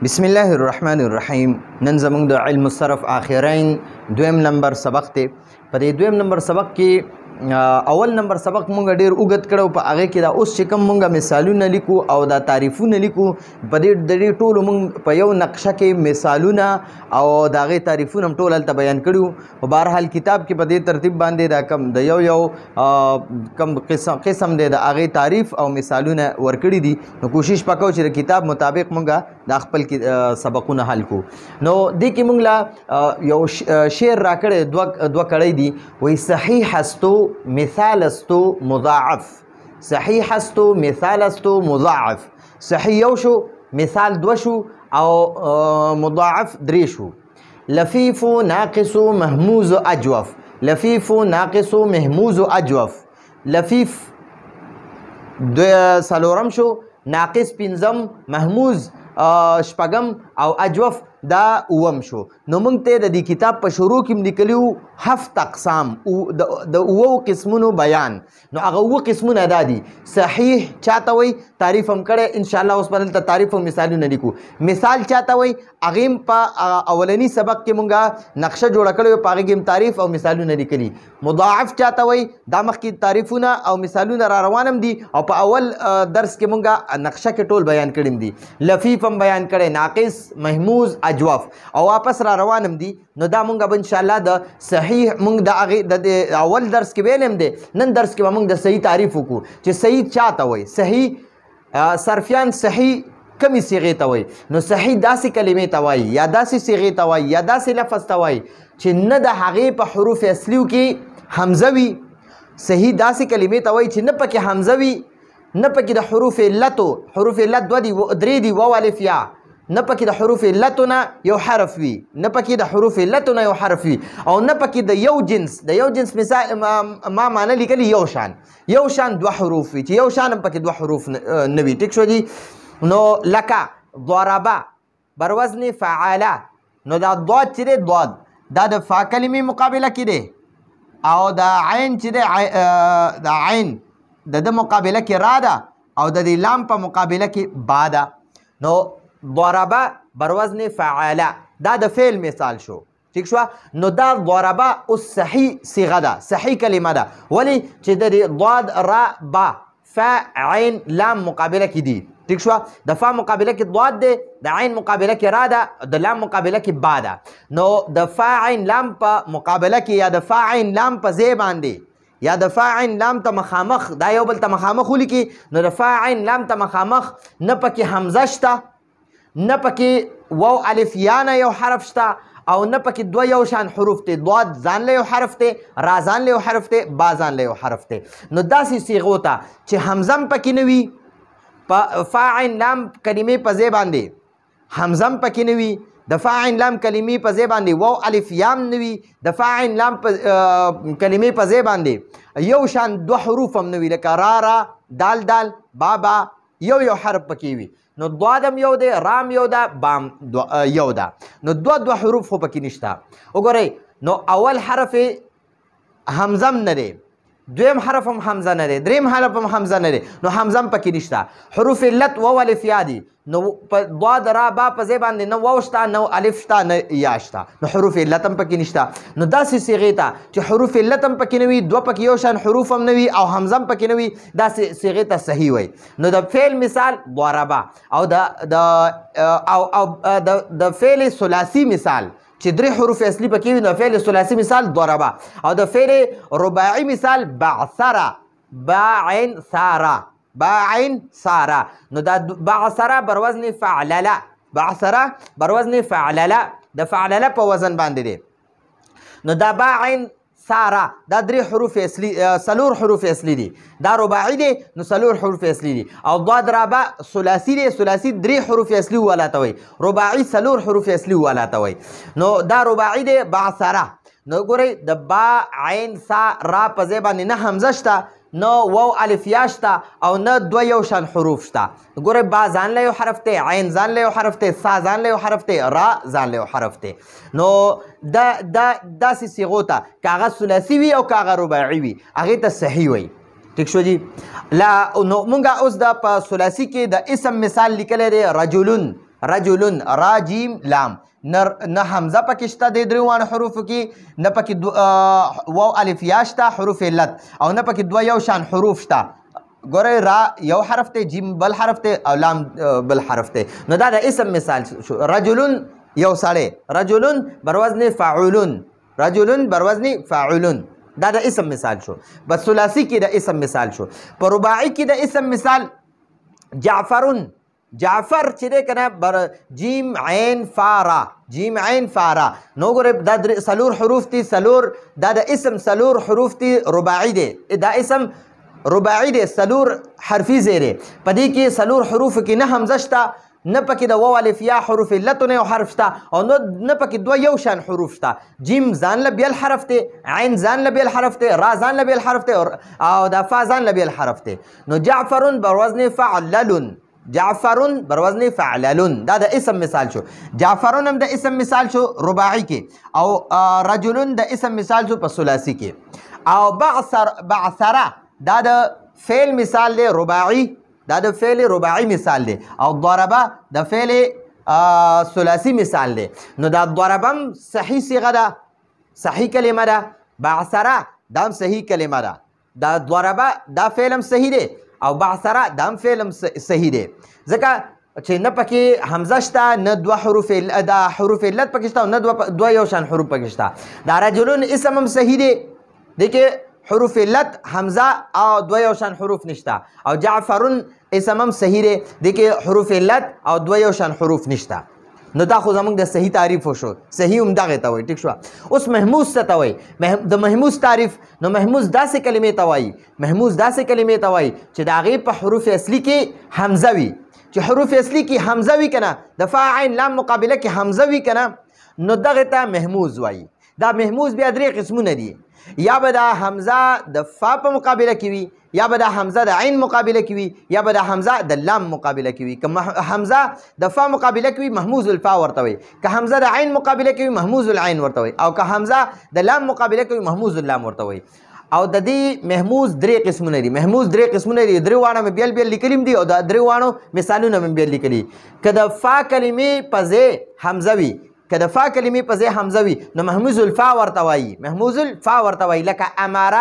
بسم الله الرحمن الرحیم. نن زموږ د علم الصرف آخرین دویم نمبر سبق ته. په دې دویم نمبر سبق کې اول نمبر سبق مونږ ډیر اوږد کړو. په هغه کې دا اوس چې کوم مونږ مثالونه لیکو او دا تعریفونه لیکو، په دې ټولو مونږ په یو نقشه کې مثالونه او د هغې تعریفونه هم ټول هلته بیان کړي وو. په بهرحال کتاب کې په دې ترتیب باندې دا کم د یو کم قسم دی د هغې تعریف او مثالونه ورکړي دي. نو کوشش وکړو چې د کتاب مطابق مونږ دا خپل سبقونه حل کو. نو دې کې مونږ لا یو شعر راکړی دوه کړی دي. وایي صحیح هستو مثال استو مضاعف، صحیح استو مثال استو مضاعف. صحیح یو شو، مثال دو شو، او مضاعف درې شو. لفیف ناقص محموز اجوف، لفیف ناقص محموز اجوف. لفیف څلورم شو، ناقص پنځم، محموز شپږم او اجوف دا اوم شو. نو موږ ته د دې کتاب په شروع کې لیکلي وو 7 اقسام د اوو قسمونو بیان. نو هغه اووه قسمونه دا دي. صحیح چاته وایي تعریف هم کړی، انشاءالله اوس به دلته تعریف او مثالونه لیکو. مثال چاته وایي هغې هم په اولني سبق کې مونږ نقشه جوړه کړې وه، په هغې کې هم تعریف او مثالونه لیکلي. مضاعف چاته وایي دا مخکې تعریفونه او مثالونه را روان هم دي او په اول درس کې مونږ نقشه کې ټول بیان کړي دي. لفیف هم بیان کړی، ناقص، محموز، اجوف او واپس را روان هم دي. نو دا مونږ به انشاءالله د صحیح مونږ د هغې د اول درس کې ویل هم دی، نن درس کې به مونږ د صحیح تعریف وکړو چې صحیح چاته وایي. صحیح صرفیان صحیح کمی صیغې ته وایي. نو صحیح داسې کلمې ته وایي یا داسې صیغې ته وایي یا داسې لفظ ته وایي چې نه د هغې په حروف اصلیو کې حمزه وي. صحیح داسې کلمې ته وایي چې نه پکې حمزه وي، نه پکې د حروف علتو، حروف علت دوه دي، درې دي، واو الف یا، نه پکې د حروف علتو نه یو حرف وي، نه پکې د حروف علتو نه یو حرف وي، او نه پکې د یو جنس مثال ما معنی لیکلي یو شان دوه حروف وي چې یو شان هم پکې دوه حروف نه وي. ټیک شو جي. نو لکه ضربه بر وزن فعاله، نو دا ضاد چې دی ضاد دا د فا کلمې مقابله کې دی، او د عین چې دی د عین د مقابله کې را ده، او د دې لام په مقابله کې با ده. نو ضربه بر وزن فعاله دا د فعل مثال شو. ٹھیک شو. نو دا ضربه اوس صحیح صیغه ده، صحیح کلمه ده. ولی چې د ضاد را با فا عین لام مقابله کې دي. ٹھیک شو. د فا مقابله کې ضاد ده، د عین مقابله کې را ده، د لام مقابله کې با ده. نو د فا عین لام په مقابله کې یا د فا عین لام په ځای باندې یا د فا عین لام ته مخامخ دا یو بل ته مخامخ ولیکي. نو د فا عین لام ته مخامخ نه پکې حمزه شته، نه پکې واو الف یا نه یو حرف شته، او نه پکې دوه یو شان حروف ته. ضاد ځان له یو حرف ته، را ځان له یو حرف ته، با ځان له یو حرف ته. نو داسې صیغو ته چې حمزه هم پکې نه وي، په فا عین لام کلمې په ځای باندې حمزه هم پکې نه وي، د فا عین لام کلمې په ځای باندې واو الف یا هم نه وي، د فا عین لام کلمې په ځای باندې یو شان دوه حروف هم نه وي، لکه را را، دال دال، با با، یو حرف پکې وي. نو ضادم یو دی، رام یو ده، بام یو ده. نو دوه حروف خو پکې نشته. وګورئ، نو اول حرف حمزه هم نه دی، دویم حرف هم حمزه نه دی، دریم حرف هم حمزه نه دی، نو حمزه هم پکې نشته. حروف علت واو الف یا دي، نو په ضاد را با په ځای باندې نه واو شته، نه الف شته، نه یا شته، نو حروف علت هم پکې نشته. نو داسې صیغې ته چې حروف علت هم پکې نه وي، دوه پکې یو شان حروف هم نه وي، او حمزه هم پکې نه وي، داسې صیغې ته صحیح وایي. نو د فعل مثال ضربه، او د فعل ثلاثي مثال چې درې حروف اصلي پکې وي، نو فعل ثلاثي مثال ضربه، او د فعل رباعي مثال بعثره، با عین ساره، با عین ساره. نو دا بعثره بر وزن فعلله، بعثره بر وزن فعلله، د فعلله په وزن باندې دی. نو دا با عین ساره دا درې حروف اصلي، څلور حروف اصلي دي. دا رباعي دی، نو څلور حروف اصلي دي. او ضاد رابع ثلاثي دی، ثلاثي درې حروف اصلي والا ته وایي، رباعي څلور حروف اصلي والا ته وایي. نو دا رباعي دی بعثره. نو ګورئ، د با عین سا را په ځای باندې نه حمزه شته، نه واو الف یا شته، او نه دوه یو شان حروف شته. ګورئ، با ځان له یو حرف ته، عین ځان له یو حرف ته، سا ځان له یو حرف ته، را ځان له یو حرف ته. نو داسې صیغو ته که هغه ثلاثي وي او که هغه رباعي وي هغې ته صحیح وایي. ٹھیک شو جی. نو مونږه اوس د په ثلاثي کې د اسم مثال لیکلی دی رجلون، رجل را جیم لام نه حمزه پکې شته د درې وانه حروفو کې نه پکې واو الف یا شته حروف علت او نه پکې دوه یو شان حروف شته ګورئ را یو حرف دی جیم بل حرف دی او لام بل حرف دی نو دا د اسم مثال شو رجلون یو سړی رجلون بروزن فاعلون رجلون بروزن فاعلون دا د اسم مثال شو بس ثلاثي کې د اسم مثال شو په رباعي کې د اسم مثال جعفرون جعفر چې دی که نه جیم عین فارا جیم عین فارا نو ګورئ دا څلور حروف دي څلور دا د اسم څلور حروف دي رباعي دی دا اسم رباعي دی څلور حرفي ځای دی په دې کې څلور حروفو کې نه حمزه شته نه پکې د واو الف یا حروف علت نه یو حرف شته او نه پکې دوه یو شان حروف شته جیم ځان له بیل حرف دی عین ځان له بیل حرف دی را ځان له بیل حرف دی او دا فا ځان له بیل حرف دی نو جعفرون بروزن فعللون جعفرون بروزن فعللون دا د اسم مثال شو جعفرون هم د اسم مثال شو رباعي کې او رجلون د اسم مثال شو په ثلاثي کې او بعثره دا د فعل مثال دی رباعي دا د فعل رباعي مثال دی او ضربه د فعل ثلاثي مثال دی نو دا ضربم صحیح صيغه ده صحیح کلمه ده بعثره دا هم صحیح کلمه ده دا ضربه دا فعل هم صحیح دی او بعثره دا هم فعل هم صحیح دی ځکه چې نه پکې حمزه شته نه دوه حروف دا حروف علت پکې شته او نه دوه یو شان حروف پکې شته دا رجلون اسم هم صحیح دی دغه حروف علت حمزه او دوه یو شان حروف نشته او جعفرون اسم هم صحیح دی دغه حروف علت او دوه یو شان حروف نشته نو دا خو زمونږ د صحیح تعریف وشو صحیح هم دغه ته وایي ټیک شو اوس محموز څه ته وایي د محموز تعریف نو محموز داسې کلمې ته وایي محموز داسې کلمې ته وایي چې د هغې په حروف اصلي کې حمزه وي چې حروف اصلي کې حمزه وي که نه د فا عین لام مقابله کې حمزه وي که نه نو دغې ته محموز وایي دا محموز بیا درې قسمونه دي یا به دا حمزه د فا په مقابله کې وي یا به دا حمزه د عین مقابله کې وي یا به دا حمزه د لام مقابله کې وي که حمزه د فا مقابله کې وي محموز الفا ورته وي که حمزه د عین مقابله کې وي محموز العین ورته وي او که حمزه د لام مقابله کې وي محموز اللام ورته وي او د دې محموز درې قسمونه دي محموز درې قسمونه دي درې واړه مې بیل بیل لیکلي دي او د درې واړو مثالونه مې بیل لیکلي که د فا کلمې په ځای حمزه وي که د فا کلمې په ځای حمزه وي نو محموز الفا ورته وایي محموز الفا ورته وایي لکه اماره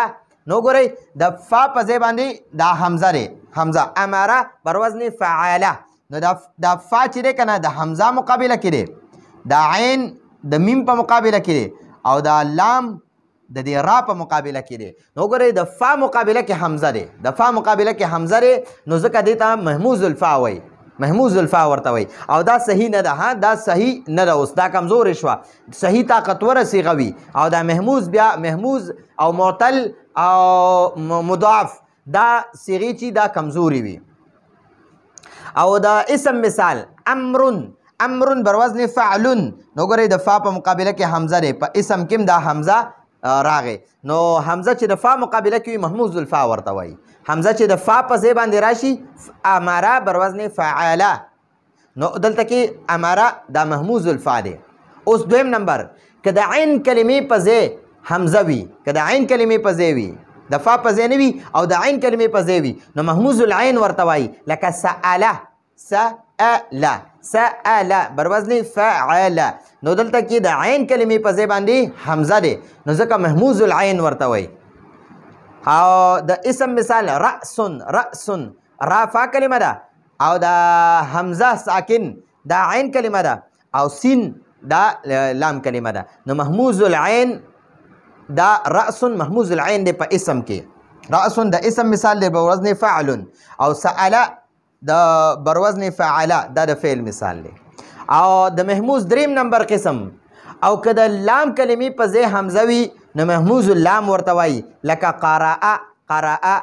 نو ګورئ د فا په ځای باندې دا حمزه دی حمزه اماره بر وزن فعاله نو دا فا چې دی که نه د حمزه مقابله کې دی د عین د میم په مقابله کې دی او دا لام د دې را په مقابله کې دی نو ګورئ د فا مقابله کې حمزه دی د فا مقابله کې حمزه دی نو ځکه دې ته محموز الفا وایي محموز الفا ورته وایي او دا صحیح نه ده ها دا صحیح نه ده اوس دا کمزورې شوه صحیح طاقتوره صیغه وي او دا محموز بیا محموز او معتل او مضاعف دا صیغې چې دا کمزوري وي او دا اسم مثال امرن امرن بر وزن فعلن نو ګورئ د فا په مقابله کې حمزه دی په اسم کې دا حمزه راغی نو حمزه چې د فا مقابله کې وي محموز الفا ورته وایي حمزه چې د فا په ځای باندې راشي اماره بر وزن فعاله نو دلته کې اماره دا محموز الفا دی اوس دویم نمبر که د عین کلمې په ځای حمزه وي که د عین کلمې په ځای وي د فا په ځای نه وي او د عین کلمې په ځای وي نو محموز العین ورته وایي لکه سأله سأله سأله بر وزن فعاله نو دلته کې د عین کلمې په ځای باندې حمزه دی نو ځکه محموز العین ورته وایي او د اسم مثال رأسن رأسن را فا کلمه ده او د حمزه ساکن دا عین کلمه ده او سین دا لام کلمه ده نو محموز العین دا رأسن محموز العین دی په اسم کې رأسن د اسم مثال دی په وزن فعلن او سأله د بر وزن فعله دا د فعل مثال دی او د محموز دریم نمبر قسم او که د لام کلمې په ځای حمزه وي نو محموز اللام ورته وایي لکه قراءه قراءه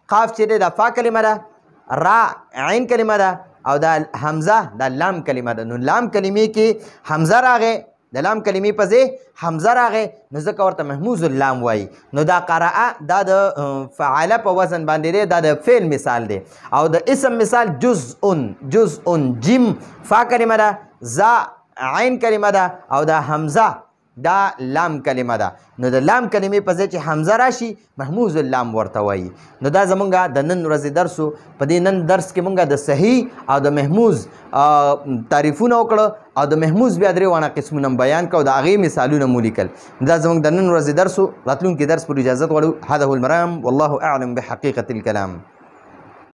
قاف چې دی دا فا کلمه ده را عین کلمه ده او دا حمزه دا لام کلمه ده نو لام کلمې کې حمزه راغی د لام کلمې په ځای حمزه راغی نو ځکه ورته محموز اللام وایي نو دا قراءه دا د فعاله په وزن باندې دی دا د فعل مثال دی او د اسم مثال جزء جیم فا کلمه ده زا عین کلمه ده او دا حمزه دا لام کلمه ده نو د لام کلمې په ځای چې حمزه راشي محموز اللام ورته وایي نو دا زمونږ د نن ورځې درس و په دې نن درس کې مونږ د صحیح او د محموز تعریفونه وکړه او د محموز بیا درې وانه قسمونه بیان کړه او د هغې مثالونه مو لیکل دا زمونږ د نن ورځې درس و راتلونکي درس پر اجازت غواړو هذا هو المرام والله اعلم بحقیقة الكلام